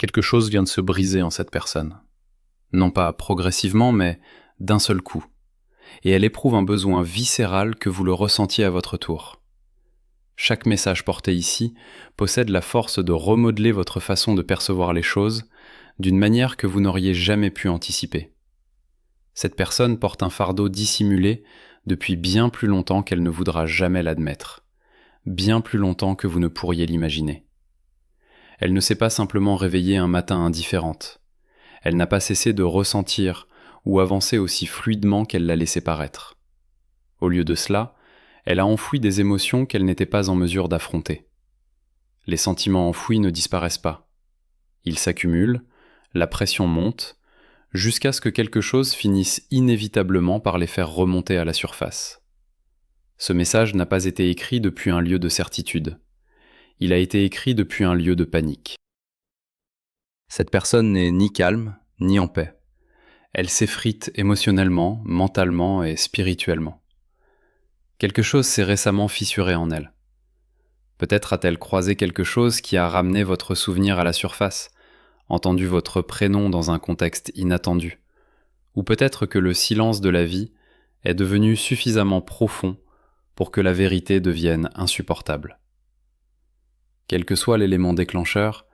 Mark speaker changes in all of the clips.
Speaker 1: Quelque chose vient de se briser en cette personne. Non pas progressivement, mais d'un seul coup. Et elle éprouve un besoin viscéral que vous le ressentiez à votre tour. Chaque message porté ici possède la force de remodeler votre façon de percevoir les choses d'une manière que vous n'auriez jamais pu anticiper. Cette personne porte un fardeau dissimulé depuis bien plus longtemps qu'elle ne voudra jamais l'admettre, bien plus longtemps que vous ne pourriez l'imaginer. Elle ne s'est pas simplement réveillée un matin indifférente. Elle n'a pas cessé de ressentir ou avancer aussi fluidement qu'elle l'a laissé paraître. Au lieu de cela, elle a enfoui des émotions qu'elle n'était pas en mesure d'affronter. Les sentiments enfouis ne disparaissent pas. Ils s'accumulent, la pression monte, jusqu'à ce que quelque chose finisse inévitablement par les faire remonter à la surface. Ce message n'a pas été écrit depuis un lieu de certitude. Il a été écrit depuis un lieu de panique. Cette personne n'est ni calme, ni en paix. Elle s'effrite émotionnellement, mentalement et spirituellement. Quelque chose s'est récemment fissuré en elle. Peut-être a-t-elle croisé quelque chose qui a ramené votre souvenir à la surface, entendu votre prénom dans un contexte inattendu. Ou peut-être que le silence de la vie est devenu suffisamment profond pour que la vérité devienne insupportable. Quel que soit l'élément déclencheur,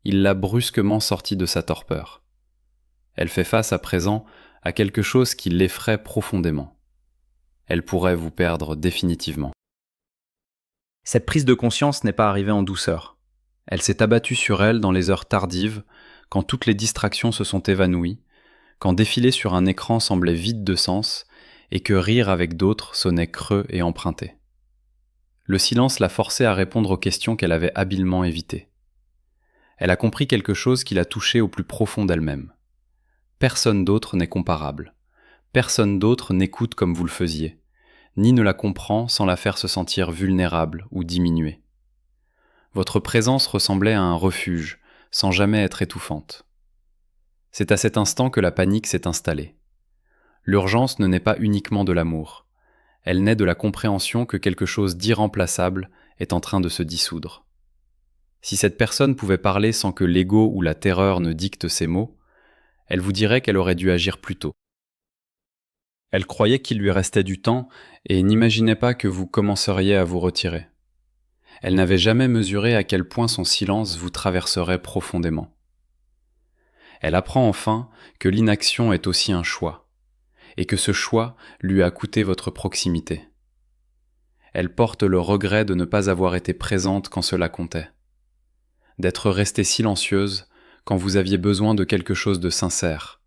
Speaker 1: il l'a brusquement sortie de sa torpeur. Elle fait face à présent à quelque chose qui l'effraie profondément. Elle pourrait vous perdre définitivement. Cette prise de conscience n'est pas arrivée en douceur. Elle s'est abattue sur elle dans les heures tardives, quand toutes les distractions se sont évanouies, quand défiler sur un écran semblait vide de sens et que rire avec d'autres sonnait creux et emprunté. Le silence l'a forcée à répondre aux questions qu'elle avait habilement évitées. Elle a compris quelque chose qui l'a touchée au plus profond d'elle-même. Personne d'autre n'est comparable. Personne d'autre n'écoute comme vous le faisiez, ni ne la comprend sans la faire se sentir vulnérable ou diminuée. Votre présence ressemblait à un refuge, sans jamais être étouffante. C'est à cet instant que la panique s'est installée. L'urgence ne naît pas uniquement de l'amour. Elle naît de la compréhension que quelque chose d'irremplaçable est en train de se dissoudre. Si cette personne pouvait parler sans que l'ego ou la terreur ne dictent ses mots, elle vous dirait qu'elle aurait dû agir plus tôt. Elle croyait qu'il lui restait du temps et n'imaginait pas que vous commenceriez à vous retirer. Elle n'avait jamais mesuré à quel point son silence vous traverserait profondément. Elle apprend enfin que l'inaction est aussi un choix, et que ce choix lui a coûté votre proximité. Elle porte le regret de ne pas avoir été présente quand cela comptait, d'être restée silencieuse quand vous aviez besoin de quelque chose de sincère,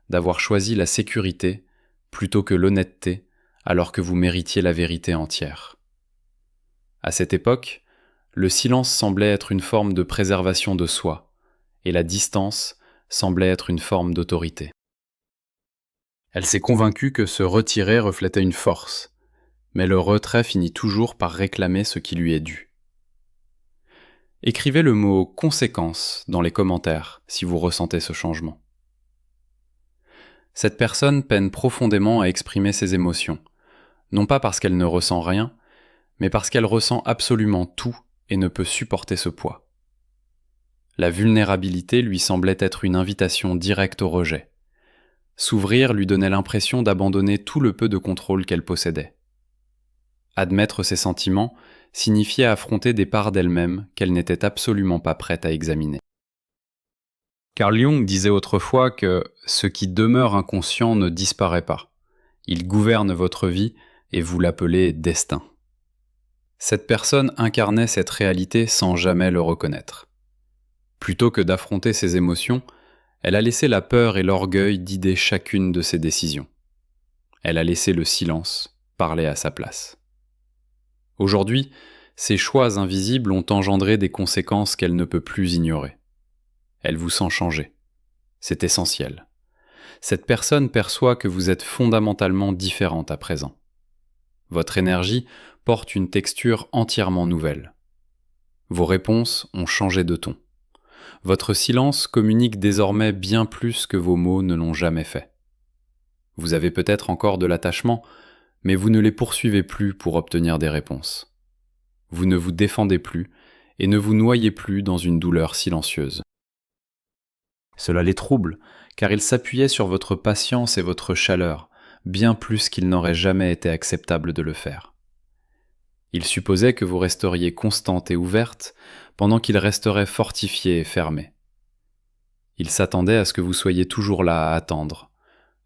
Speaker 1: d'avoir choisi la sécurité plutôt que l'honnêteté alors que vous méritiez la vérité entière. À cette époque, le silence semblait être une forme de préservation de soi, et la distance semblait être une forme d'autorité. Elle s'est convaincue que se retirer reflétait une force, mais le retrait finit toujours par réclamer ce qui lui est dû. Écrivez le mot « conséquence » dans les commentaires si vous ressentez ce changement. Cette personne peine profondément à exprimer ses émotions, non pas parce qu'elle ne ressent rien, mais parce qu'elle ressent absolument tout et ne peut supporter ce poids. La vulnérabilité lui semblait être une invitation directe au rejet. S'ouvrir lui donnait l'impression d'abandonner tout le peu de contrôle qu'elle possédait. Admettre ses sentiments signifiait affronter des parts d'elle-même qu'elle n'était absolument pas prête à examiner. Carl Jung disait autrefois que ce qui demeure inconscient ne disparaît pas. Il gouverne votre vie et vous l'appelez destin. Cette personne incarnait cette réalité sans jamais le reconnaître. Plutôt que d'affronter ses émotions, elle a laissé la peur et l'orgueil guider chacune de ses décisions. Elle a laissé le silence parler à sa place. Aujourd'hui, ces choix invisibles ont engendré des conséquences qu'elle ne peut plus ignorer. Elle vous sent changer. C'est essentiel. Cette personne perçoit que vous êtes fondamentalement différente à présent. Votre énergie porte une texture entièrement nouvelle. Vos réponses ont changé de ton. Votre silence communique désormais bien plus que vos mots ne l'ont jamais fait. Vous avez peut-être encore de l'attachement, mais vous ne les poursuivez plus pour obtenir des réponses. Vous ne vous défendez plus et ne vous noyez plus dans une douleur silencieuse. Cela les trouble, car ils s'appuyaient sur votre patience et votre chaleur, bien plus qu'il n'aurait jamais été acceptable de le faire. Ils supposaient que vous resteriez constante et ouverte, pendant qu'ils resteraient fortifiés et fermés. Ils s'attendaient à ce que vous soyez toujours là à attendre,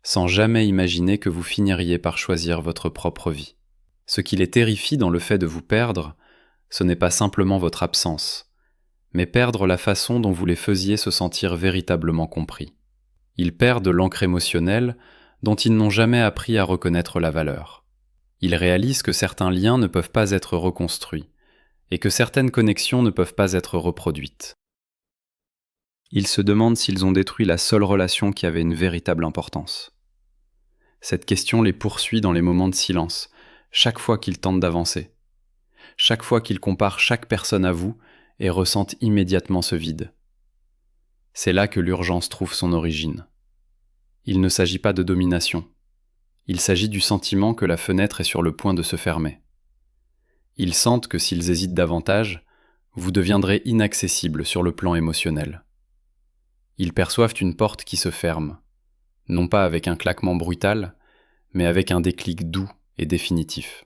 Speaker 1: sans jamais imaginer que vous finiriez par choisir votre propre vie. Ce qui les terrifie dans le fait de vous perdre, ce n'est pas simplement votre absence, mais perdre la façon dont vous les faisiez se sentir véritablement compris. Ils perdent l'ancre émotionnelle dont ils n'ont jamais appris à reconnaître la valeur. Ils réalisent que certains liens ne peuvent pas être reconstruits et que certaines connexions ne peuvent pas être reproduites. Ils se demandent s'ils ont détruit la seule relation qui avait une véritable importance. Cette question les poursuit dans les moments de silence, chaque fois qu'ils tentent d'avancer, chaque fois qu'ils comparent chaque personne à vous et ressentent immédiatement ce vide. C'est là que l'urgence trouve son origine. Il ne s'agit pas de domination. Il s'agit du sentiment que la fenêtre est sur le point de se fermer. Ils sentent que s'ils hésitent davantage, vous deviendrez inaccessible sur le plan émotionnel. Ils perçoivent une porte qui se ferme, non pas avec un claquement brutal, mais avec un déclic doux et définitif.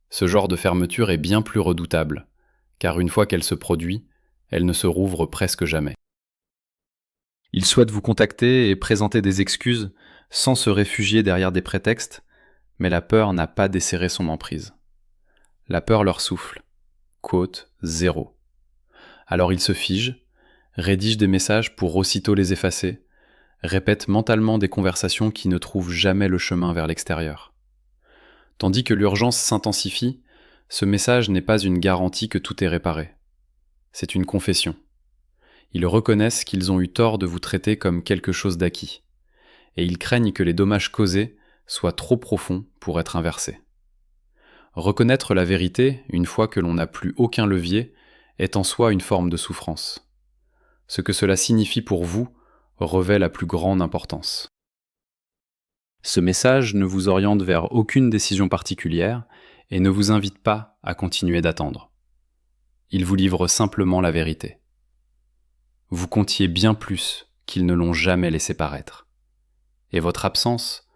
Speaker 1: Ce genre de fermeture est bien plus redoutable, car une fois qu'elle se produit, elle ne se rouvre presque jamais. Ils souhaitent vous contacter et présenter des excuses sans se réfugier derrière des prétextes, mais la peur n'a pas desserré son emprise. La peur leur souffle. Quote 0. Alors ils se figent, rédigent des messages pour aussitôt les effacer, répètent mentalement des conversations qui ne trouvent jamais le chemin vers l'extérieur. Tandis que l'urgence s'intensifie, ce message n'est pas une garantie que tout est réparé. C'est une confession. Ils reconnaissent qu'ils ont eu tort de vous traiter comme quelque chose d'acquis, et ils craignent que les dommages causés soient trop profonds pour être inversés. Reconnaître la vérité, une fois que l'on n'a plus aucun levier, est en soi une forme de souffrance. Ce que cela signifie pour vous revêt la plus grande importance. Ce message ne vous oriente vers aucune décision particulière et ne vous invite pas à continuer d'attendre. Il vous livre simplement la vérité. Vous comptiez bien plus qu'ils ne l'ont jamais laissé paraître. Et votre absence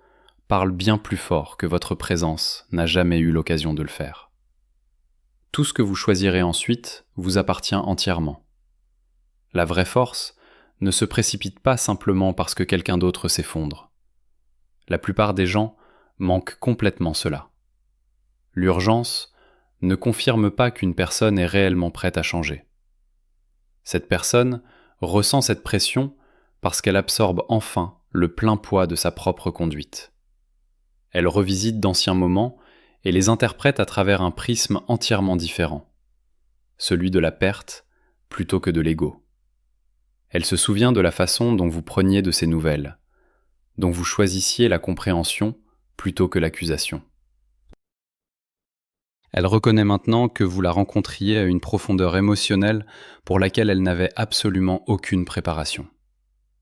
Speaker 1: parle bien plus fort que votre présence n'a jamais eu l'occasion de le faire. Tout ce que vous choisirez ensuite vous appartient entièrement. La vraie force ne se précipite pas simplement parce que quelqu'un d'autre s'effondre. La plupart des gens manquent complètement cela. L'urgence ne confirme pas qu'une personne est réellement prête à changer. Cette personne ressent cette pression parce qu'elle absorbe enfin le plein poids de sa propre conduite. Elle revisite d'anciens moments et les interprète à travers un prisme entièrement différent, celui de la perte plutôt que de l'ego. Elle se souvient de la façon dont vous preniez de ses nouvelles, dont vous choisissiez la compréhension plutôt que l'accusation. Elle reconnaît maintenant que vous la rencontriez à une profondeur émotionnelle pour laquelle elle n'avait absolument aucune préparation.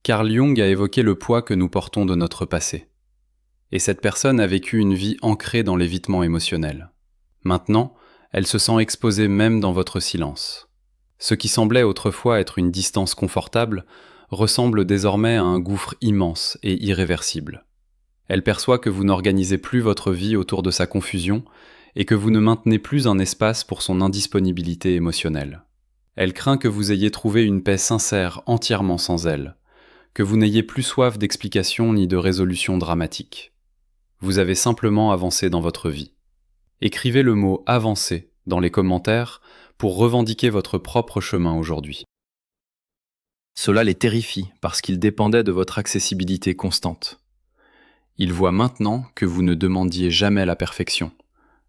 Speaker 1: Carl Jung a évoqué le poids que nous portons de notre passé. Et cette personne a vécu une vie ancrée dans l'évitement émotionnel. Maintenant, elle se sent exposée même dans votre silence. Ce qui semblait autrefois être une distance confortable ressemble désormais à un gouffre immense et irréversible. Elle perçoit que vous n'organisez plus votre vie autour de sa confusion et que vous ne maintenez plus un espace pour son indisponibilité émotionnelle. Elle craint que vous ayez trouvé une paix sincère entièrement sans elle, que vous n'ayez plus soif d'explications ni de résolutions dramatiques. Vous avez simplement avancé dans votre vie. Écrivez le mot « avancer » dans les commentaires pour revendiquer votre propre chemin aujourd'hui. Cela les terrifie parce qu'ils dépendaient de votre accessibilité constante. Ils voient maintenant que vous ne demandiez jamais la perfection,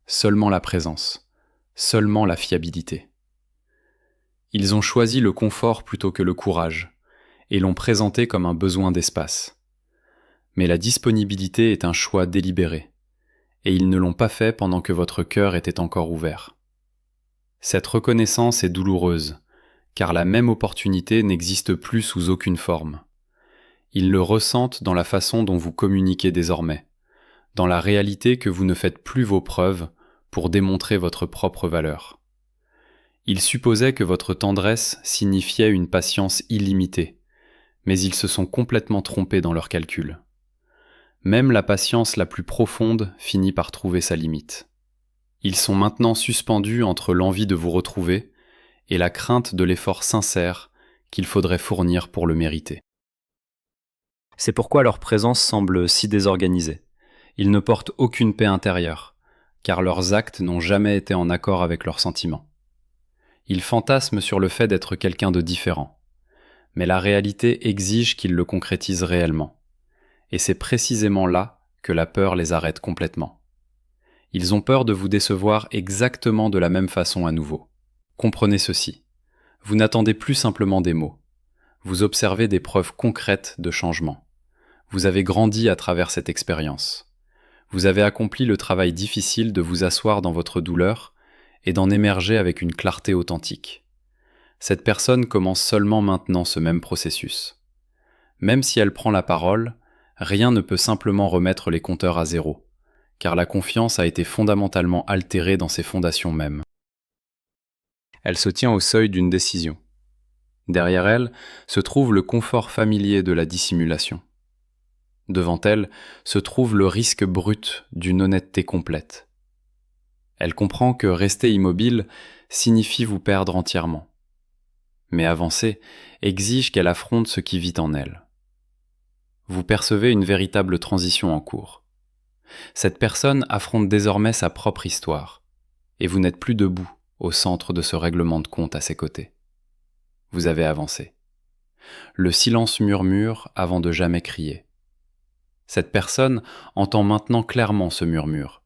Speaker 1: seulement la présence, seulement la fiabilité. Ils ont choisi le confort plutôt que le courage, et l'ont présenté comme un besoin d'espace. Mais la disponibilité est un choix délibéré, et ils ne l'ont pas fait pendant que votre cœur était encore ouvert. Cette reconnaissance est douloureuse, car la même opportunité n'existe plus sous aucune forme. Ils le ressentent dans la façon dont vous communiquez désormais, dans la réalité que vous ne faites plus vos preuves pour démontrer votre propre valeur. Ils supposaient que votre tendresse signifiait une patience illimitée, Mais ils se sont complètement trompés dans leurs calculs. Même la patience la plus profonde finit par trouver sa limite. Ils sont maintenant suspendus entre l'envie de vous retrouver et la crainte de l'effort sincère qu'il faudrait fournir pour le mériter. C'est pourquoi leur présence semble si désorganisée. Ils ne portent aucune paix intérieure, car leurs actes n'ont jamais été en accord avec leurs sentiments. Ils fantasment sur le fait d'être quelqu'un de différent, mais la réalité exige qu'ils le concrétisent réellement. Et c'est précisément là que la peur les arrête complètement. Ils ont peur de vous décevoir exactement de la même façon à nouveau. Comprenez ceci. Vous n'attendez plus simplement des mots. Vous observez des preuves concrètes de changement. Vous avez grandi à travers cette expérience. Vous avez accompli le travail difficile de vous asseoir dans votre douleur et d'en émerger avec une clarté authentique. Cette personne commence seulement maintenant ce même processus. Même si elle prend la parole, rien ne peut simplement remettre les compteurs à zéro, car la confiance a été fondamentalement altérée dans ses fondations mêmes. Elle se tient au seuil d'une décision. Derrière elle se trouve le confort familier de la dissimulation. Devant elle se trouve le risque brut d'une honnêteté complète. Elle comprend que rester immobile signifie vous perdre entièrement. Mais avancer exige qu'elle affronte ce qui vit en elle. Vous percevez une véritable transition en cours. Cette personne affronte désormais sa propre histoire, et vous n'êtes plus debout au centre de ce règlement de compte à ses côtés. Vous avez avancé. Le silence murmure avant de jamais crier. Cette personne entend maintenant clairement ce murmure.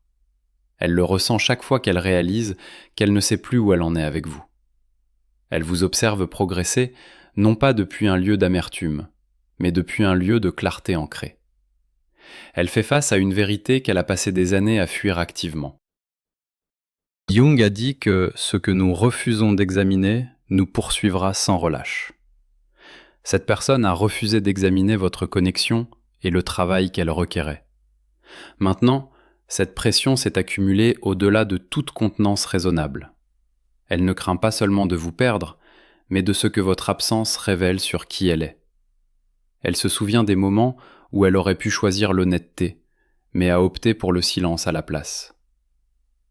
Speaker 1: Elle le ressent chaque fois qu'elle réalise qu'elle ne sait plus où elle en est avec vous. Elle vous observe progresser, non pas depuis un lieu d'amertume, mais depuis un lieu de clarté ancrée. Elle fait face à une vérité qu'elle a passé des années à fuir activement. Jung a dit que ce que nous refusons d'examiner nous poursuivra sans relâche. Cette personne a refusé d'examiner votre connexion et le travail qu'elle requérait. Maintenant, cette pression s'est accumulée au-delà de toute contenance raisonnable. Elle ne craint pas seulement de vous perdre, mais de ce que votre absence révèle sur qui elle est. Elle se souvient des moments où elle aurait pu choisir l'honnêteté, mais a opté pour le silence à la place.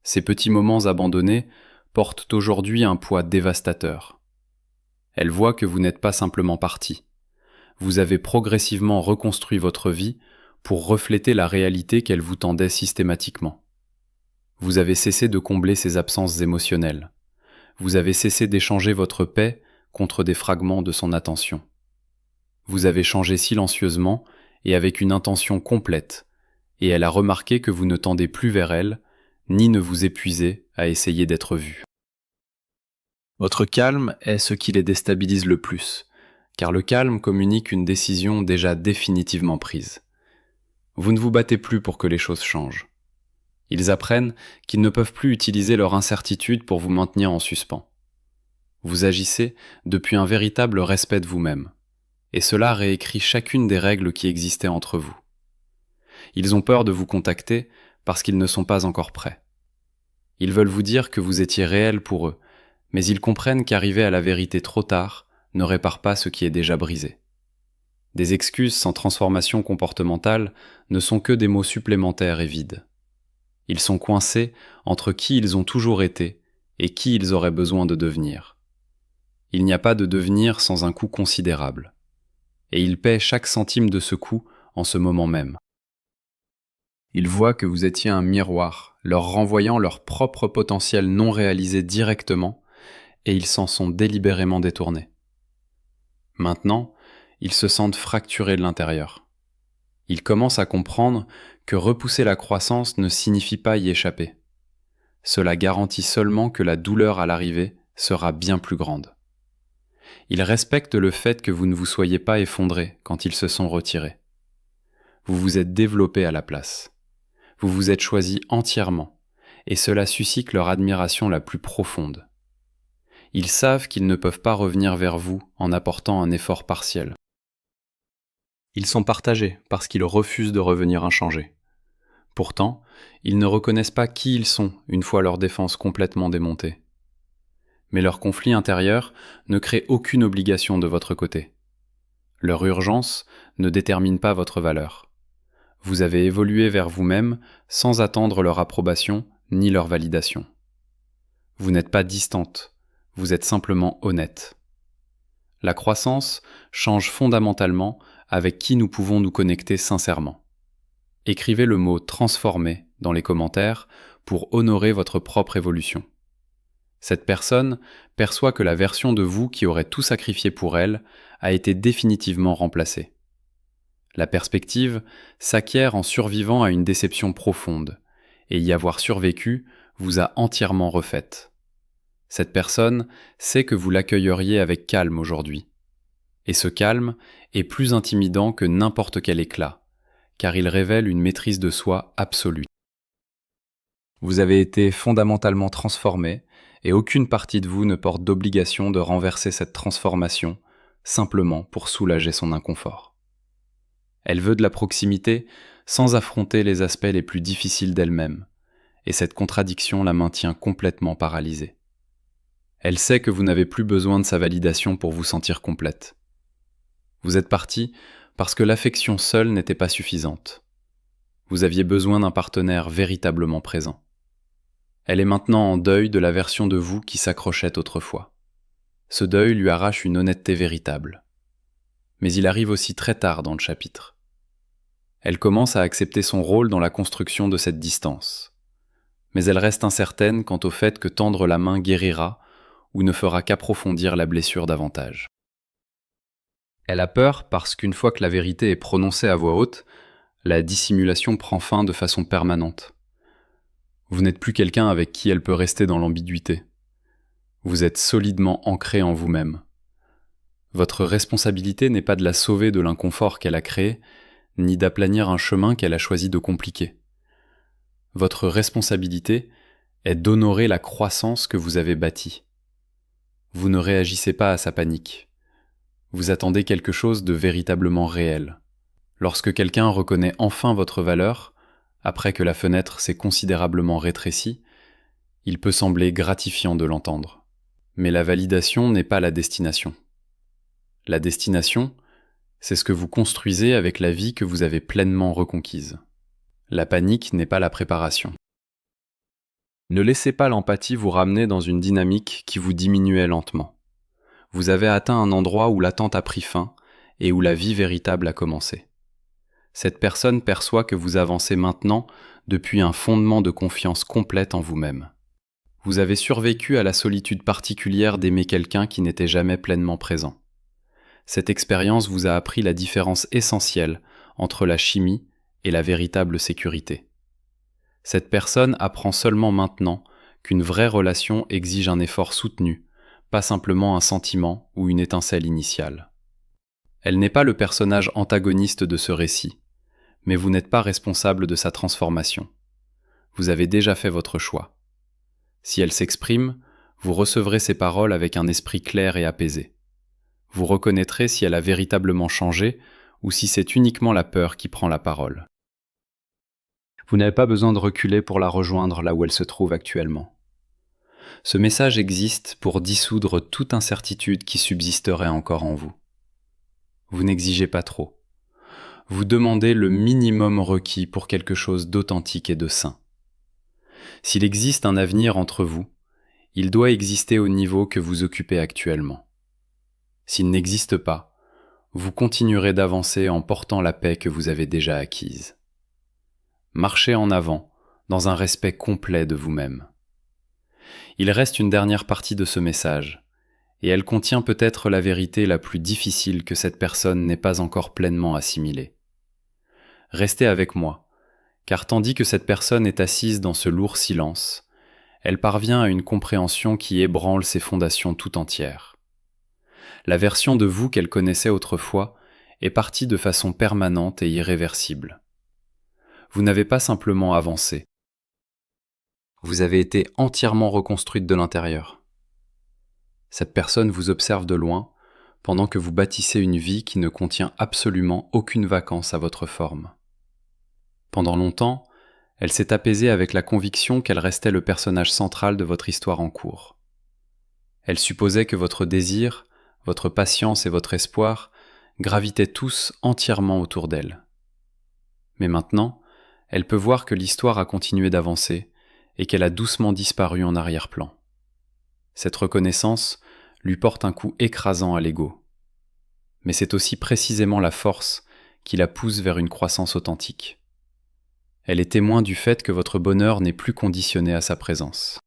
Speaker 1: Ces petits moments abandonnés portent aujourd'hui un poids dévastateur. Elle voit que vous n'êtes pas simplement parti. Vous avez progressivement reconstruit votre vie pour refléter la réalité qu'elle vous tendait systématiquement. Vous avez cessé de combler ces absences émotionnelles. Vous avez cessé d'échanger votre paix contre des fragments de son attention. Vous avez changé silencieusement et avec une intention complète, et elle a remarqué que vous ne tendez plus vers elle, ni ne vous épuisez à essayer d'être vu. Votre calme est ce qui les déstabilise le plus, car le calme communique une décision déjà définitivement prise. Vous ne vous battez plus pour que les choses changent. Ils apprennent qu'ils ne peuvent plus utiliser leur incertitude pour vous maintenir en suspens. Vous agissez depuis un véritable respect de vous-même, et cela réécrit chacune des règles qui existaient entre vous. Ils ont peur de vous contacter parce qu'ils ne sont pas encore prêts. Ils veulent vous dire que vous étiez réel pour eux, mais ils comprennent qu'arriver à la vérité trop tard ne répare pas ce qui est déjà brisé. Des excuses sans transformation comportementale ne sont que des mots supplémentaires et vides. Ils sont coincés entre qui ils ont toujours été et qui ils auraient besoin de devenir. Il n'y a pas de devenir sans un coût considérable. Et ils paient chaque centime de ce coût en ce moment même. Ils voient que vous étiez un miroir, leur renvoyant leur propre potentiel non réalisé directement, et ils s'en sont délibérément détournés. Maintenant, ils se sentent fracturés de l'intérieur. Ils commencent à comprendre que repousser la croissance ne signifie pas y échapper. Cela garantit seulement que la douleur à l'arrivée sera bien plus grande. Ils respectent le fait que vous ne vous soyez pas effondré quand ils se sont retirés. Vous vous êtes développé à la place. Vous vous êtes choisi entièrement, et cela suscite leur admiration la plus profonde. Ils savent qu'ils ne peuvent pas revenir vers vous en apportant un effort partiel. Ils sont partagés parce qu'ils refusent de revenir inchangés. Pourtant, ils ne reconnaissent pas qui ils sont une fois leur défense complètement démontée. Mais leur conflit intérieur ne crée aucune obligation de votre côté. Leur urgence ne détermine pas votre valeur. Vous avez évolué vers vous-même sans attendre leur approbation ni leur validation. Vous n'êtes pas distante, vous êtes simplement honnête. La croissance change fondamentalement avec qui nous pouvons nous connecter sincèrement. Écrivez le mot « transformer » dans les commentaires pour honorer votre propre évolution. Cette personne perçoit que la version de vous qui aurait tout sacrifié pour elle a été définitivement remplacée. La perspective s'acquiert en survivant à une déception profonde, et y avoir survécu vous a entièrement refaite. Cette personne sait que vous l'accueilleriez avec calme aujourd'hui. Et ce calme est plus intimidant que n'importe quel éclat, car il révèle une maîtrise de soi absolue. Vous avez été fondamentalement transformé, et aucune partie de vous ne porte d'obligation de renverser cette transformation, simplement pour soulager son inconfort. Elle veut de la proximité sans affronter les aspects les plus difficiles d'elle-même, et cette contradiction la maintient complètement paralysée. Elle sait que vous n'avez plus besoin de sa validation pour vous sentir complète. Vous êtes parti parce que l'affection seule n'était pas suffisante. Vous aviez besoin d'un partenaire véritablement présent. Elle est maintenant en deuil de la version de vous qui s'accrochait autrefois. Ce deuil lui arrache une honnêteté véritable. Mais il arrive aussi très tard dans le chapitre. Elle commence à accepter son rôle dans la construction de cette distance. Mais elle reste incertaine quant au fait que tendre la main guérira ou ne fera qu'approfondir la blessure davantage. Elle a peur parce qu'une fois que la vérité est prononcée à voix haute, la dissimulation prend fin de façon permanente. Vous n'êtes plus quelqu'un avec qui elle peut rester dans l'ambiguïté. Vous êtes solidement ancré en vous-même. Votre responsabilité n'est pas de la sauver de l'inconfort qu'elle a créé, ni d'aplanir un chemin qu'elle a choisi de compliquer. Votre responsabilité est d'honorer la croissance que vous avez bâtie. Vous ne réagissez pas à sa panique. Vous attendez quelque chose de véritablement réel. Lorsque quelqu'un reconnaît enfin votre valeur, après que la fenêtre s'est considérablement rétrécie, il peut sembler gratifiant de l'entendre. Mais la validation n'est pas la destination. La destination, c'est ce que vous construisez avec la vie que vous avez pleinement reconquise. La panique n'est pas la préparation. Ne laissez pas l'empathie vous ramener dans une dynamique qui vous diminuait lentement. Vous avez atteint un endroit où l'attente a pris fin et où la vie véritable a commencé. Cette personne perçoit que vous avancez maintenant depuis un fondement de confiance complète en vous-même. Vous avez survécu à la solitude particulière d'aimer quelqu'un qui n'était jamais pleinement présent. Cette expérience vous a appris la différence essentielle entre la chimie et la véritable sécurité. Cette personne apprend seulement maintenant qu'une vraie relation exige un effort soutenu, pas simplement un sentiment ou une étincelle initiale. Elle n'est pas le personnage antagoniste de ce récit, mais vous n'êtes pas responsable de sa transformation. Vous avez déjà fait votre choix. Si elle s'exprime, vous recevrez ses paroles avec un esprit clair et apaisé. Vous reconnaîtrez si elle a véritablement changé ou si c'est uniquement la peur qui prend la parole. Vous n'avez pas besoin de reculer pour la rejoindre là où elle se trouve actuellement. Ce message existe pour dissoudre toute incertitude qui subsisterait encore en vous. Vous n'exigez pas trop. Vous demandez le minimum requis pour quelque chose d'authentique et de sain. S'il existe un avenir entre vous, il doit exister au niveau que vous occupez actuellement. S'il n'existe pas, vous continuerez d'avancer en portant la paix que vous avez déjà acquise. Marchez en avant, dans un respect complet de vous-même. Il reste une dernière partie de ce message, et elle contient peut-être la vérité la plus difficile que cette personne n'ait pas encore pleinement assimilée. Restez avec moi, car tandis que cette personne est assise dans ce lourd silence, elle parvient à une compréhension qui ébranle ses fondations tout entières. La version de vous qu'elle connaissait autrefois est partie de façon permanente et irréversible. Vous n'avez pas simplement avancé. Vous avez été entièrement reconstruite de l'intérieur. Cette personne vous observe de loin, pendant que vous bâtissez une vie qui ne contient absolument aucune vacance à votre forme. Pendant longtemps, elle s'est apaisée avec la conviction qu'elle restait le personnage central de votre histoire en cours. Elle supposait que votre désir, votre patience et votre espoir gravitaient tous entièrement autour d'elle. Mais maintenant, elle peut voir que l'histoire a continué d'avancer et qu'elle a doucement disparu en arrière-plan. Cette reconnaissance lui porte un coup écrasant à l'ego. Mais c'est aussi précisément la force qui la pousse vers une croissance authentique. Elle est témoin du fait que votre bonheur n'est plus conditionné à sa présence.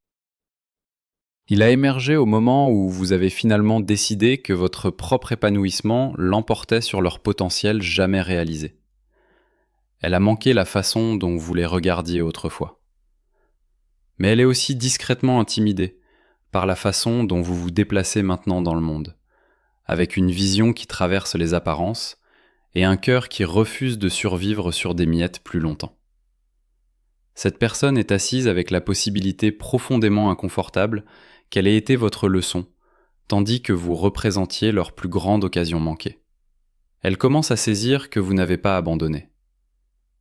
Speaker 1: Il a émergé au moment où vous avez finalement décidé que votre propre épanouissement l'emportait sur leur potentiel jamais réalisé. Elle a manqué la façon dont vous les regardiez autrefois. Mais elle est aussi discrètement intimidée par la façon dont vous vous déplacez maintenant dans le monde, avec une vision qui traverse les apparences et un cœur qui refuse de survivre sur des miettes plus longtemps. Cette personne est assise avec la possibilité profondément inconfortable qu'elle ait été votre leçon, tandis que vous représentiez leur plus grande occasion manquée. Elle commence à saisir que vous n'avez pas abandonné.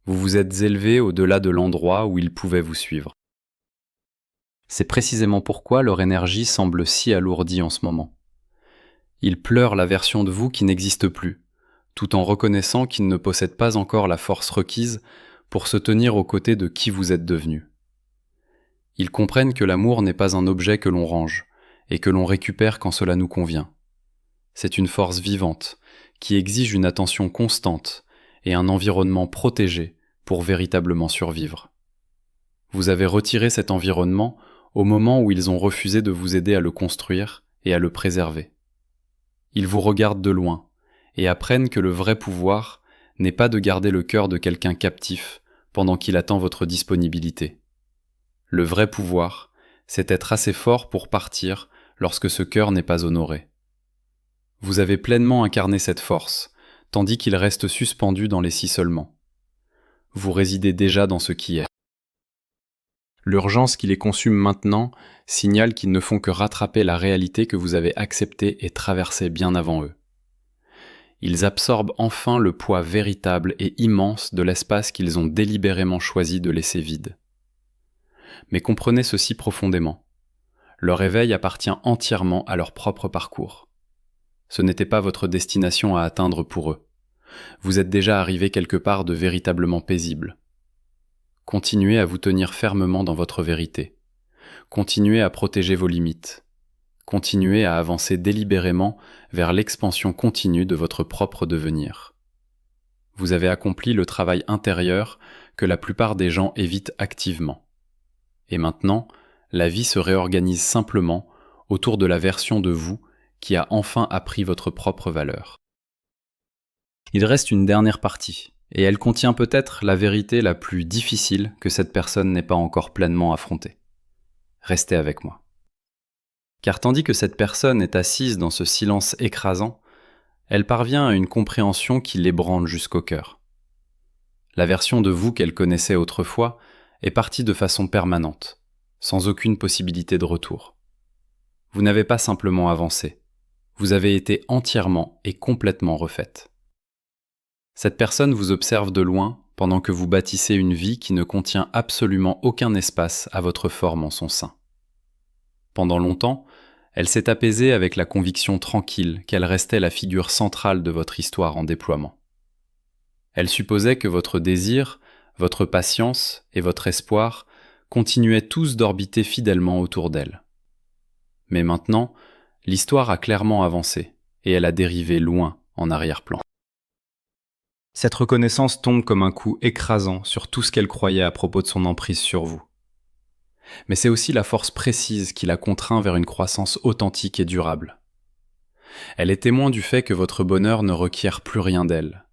Speaker 1: Vous vous êtes élevé au-delà de l'endroit où ils pouvaient vous suivre. C'est précisément pourquoi leur énergie semble si alourdie en ce moment. Ils pleurent la version de vous qui n'existe plus, tout en reconnaissant qu'ils ne possèdent pas encore la force requise pour se tenir aux côtés de qui vous êtes devenu. Ils comprennent que l'amour n'est pas un objet que l'on range et que l'on récupère quand cela nous convient. C'est une force vivante qui exige une attention constante et un environnement protégé pour véritablement survivre. Vous avez retiré cet environnement au moment où ils ont refusé de vous aider à le construire et à le préserver. Ils vous regardent de loin et apprennent que le vrai pouvoir n'est pas de garder le cœur de quelqu'un captif pendant qu'il attend votre disponibilité. Le vrai pouvoir, c'est être assez fort pour partir lorsque ce cœur n'est pas honoré. Vous avez pleinement incarné cette force, tandis qu'il reste suspendu dans les ciselements. Vous résidez déjà dans ce qui est. L'urgence qui les consume maintenant signale qu'ils ne font que rattraper la réalité que vous avez acceptée et traversée bien avant eux. Ils absorbent enfin le poids véritable et immense de l'espace qu'ils ont délibérément choisi de laisser vide. Mais comprenez ceci profondément. Leur éveil appartient entièrement à leur propre parcours. Ce n'était pas votre destination à atteindre pour eux. Vous êtes déjà arrivé quelque part de véritablement paisible. Continuez à vous tenir fermement dans votre vérité. Continuez à protéger vos limites. Continuez à avancer délibérément vers l'expansion continue de votre propre devenir. Vous avez accompli le travail intérieur que la plupart des gens évitent activement. Et maintenant, la vie se réorganise simplement autour de la version de vous qui a enfin appris votre propre valeur. Il reste une dernière partie, et elle contient peut-être la vérité la plus difficile que cette personne n'ait pas encore pleinement affrontée. Restez avec moi. Car tandis que cette personne est assise dans ce silence écrasant, elle parvient à une compréhension qui l'ébranle jusqu'au cœur. La version de vous qu'elle connaissait autrefois est partie de façon permanente, sans aucune possibilité de retour. Vous n'avez pas simplement avancé, vous avez été entièrement et complètement refaite. Cette personne vous observe de loin pendant que vous bâtissez une vie qui ne contient absolument aucun espace à votre forme en son sein. Pendant longtemps, elle s'est apaisée avec la conviction tranquille qu'elle restait la figure centrale de votre histoire en déploiement. Elle supposait que votre désir, votre patience et votre espoir continuaient tous d'orbiter fidèlement autour d'elle. Mais maintenant, l'histoire a clairement avancé et elle a dérivé loin en arrière-plan. Cette reconnaissance tombe comme un coup écrasant sur tout ce qu'elle croyait à propos de son emprise sur vous. Mais c'est aussi la force précise qui la contraint vers une croissance authentique et durable. Elle est témoin du fait que votre bonheur ne requiert plus rien d'elle.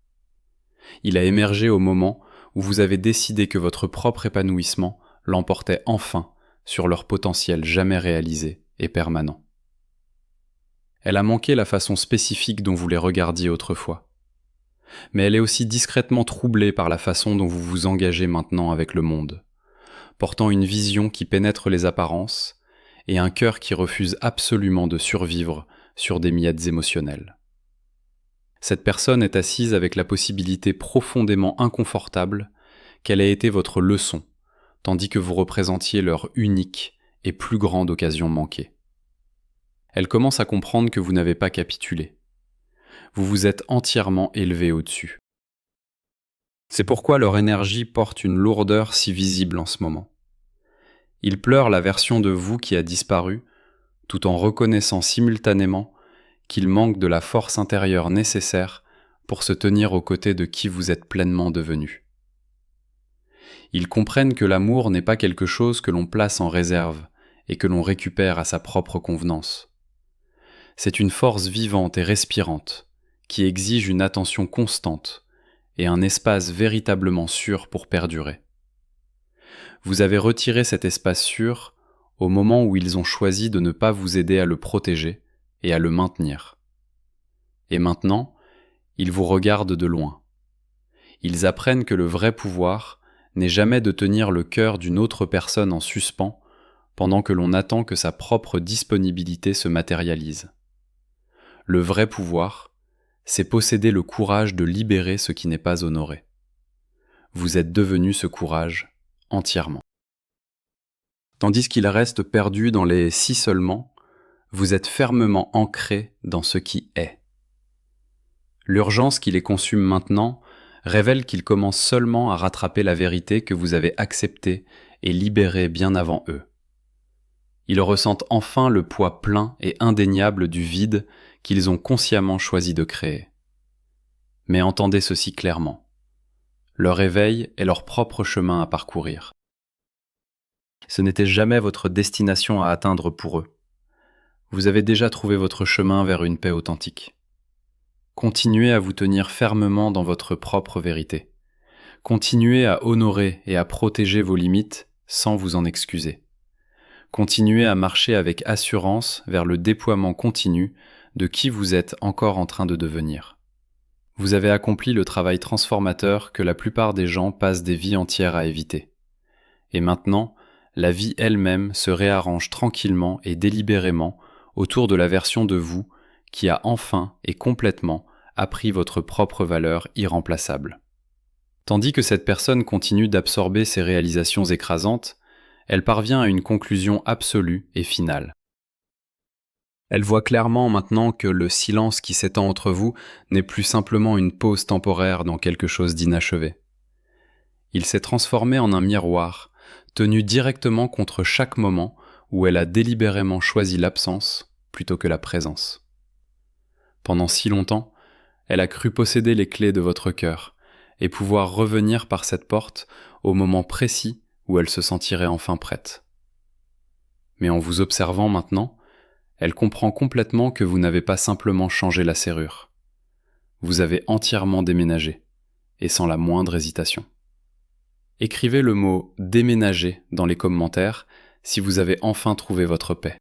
Speaker 1: Il a émergé au moment où vous avez décidé que votre propre épanouissement l'emportait enfin sur leur potentiel jamais réalisé et permanent. Elle a manqué la façon spécifique dont vous les regardiez autrefois. Mais elle est aussi discrètement troublée par la façon dont vous vous engagez maintenant avec le monde, portant une vision qui pénètre les apparences et un cœur qui refuse absolument de survivre sur des miettes émotionnelles. Cette personne est assise avec la possibilité profondément inconfortable qu'elle ait été votre leçon, tandis que vous représentiez leur unique et plus grande occasion manquée. Elle commence à comprendre que vous n'avez pas capitulé. Vous vous êtes entièrement élevé au-dessus. C'est pourquoi leur énergie porte une lourdeur si visible en ce moment. Ils pleurent la version de vous qui a disparu, tout en reconnaissant simultanément qu'ils manquent de la force intérieure nécessaire pour se tenir aux côtés de qui vous êtes pleinement devenu. Ils comprennent que l'amour n'est pas quelque chose que l'on place en réserve et que l'on récupère à sa propre convenance. C'est une force vivante et respirante qui exige une attention constante et un espace véritablement sûr pour perdurer. Vous avez retiré cet espace sûr au moment où ils ont choisi de ne pas vous aider à le protéger et à le maintenir. Et maintenant, ils vous regardent de loin. Ils apprennent que le vrai pouvoir n'est jamais de tenir le cœur d'une autre personne en suspens pendant que l'on attend que sa propre disponibilité se matérialise. Le vrai pouvoir, c'est posséder le courage de libérer ce qui n'est pas honoré. Vous êtes devenu ce courage entièrement. Tandis qu'il reste perdu dans les si seulement, vous êtes fermement ancré dans ce qui est. L'urgence qui les consume maintenant révèle qu'ils commencent seulement à rattraper la vérité que vous avez acceptée et libérée bien avant eux. Ils ressentent enfin le poids plein et indéniable du vide qu'ils ont consciemment choisi de créer. Mais entendez ceci clairement. Leur éveil est leur propre chemin à parcourir. Ce n'était jamais votre destination à atteindre pour eux. Vous avez déjà trouvé votre chemin vers une paix authentique. Continuez à vous tenir fermement dans votre propre vérité. Continuez à honorer et à protéger vos limites sans vous en excuser. Continuez à marcher avec assurance vers le déploiement continu de qui vous êtes encore en train de devenir. Vous avez accompli le travail transformateur que la plupart des gens passent des vies entières à éviter. Et maintenant, la vie elle-même se réarrange tranquillement et délibérément autour de la version de vous qui a enfin et complètement appris votre propre valeur irremplaçable. Tandis que cette personne continue d'absorber ces réalisations écrasantes, elle parvient à une conclusion absolue et finale. Elle voit clairement maintenant que le silence qui s'étend entre vous n'est plus simplement une pause temporaire dans quelque chose d'inachevé. Il s'est transformé en un miroir, tenu directement contre chaque moment où elle a délibérément choisi l'absence plutôt que la présence. Pendant si longtemps, elle a cru posséder les clés de votre cœur et pouvoir revenir par cette porte au moment précis où elle se sentirait enfin prête. Mais en vous observant maintenant, elle comprend complètement que vous n'avez pas simplement changé la serrure. Vous avez entièrement déménagé, et sans la moindre hésitation. Écrivez le mot « déménager » dans les commentaires si vous avez enfin trouvé votre paix.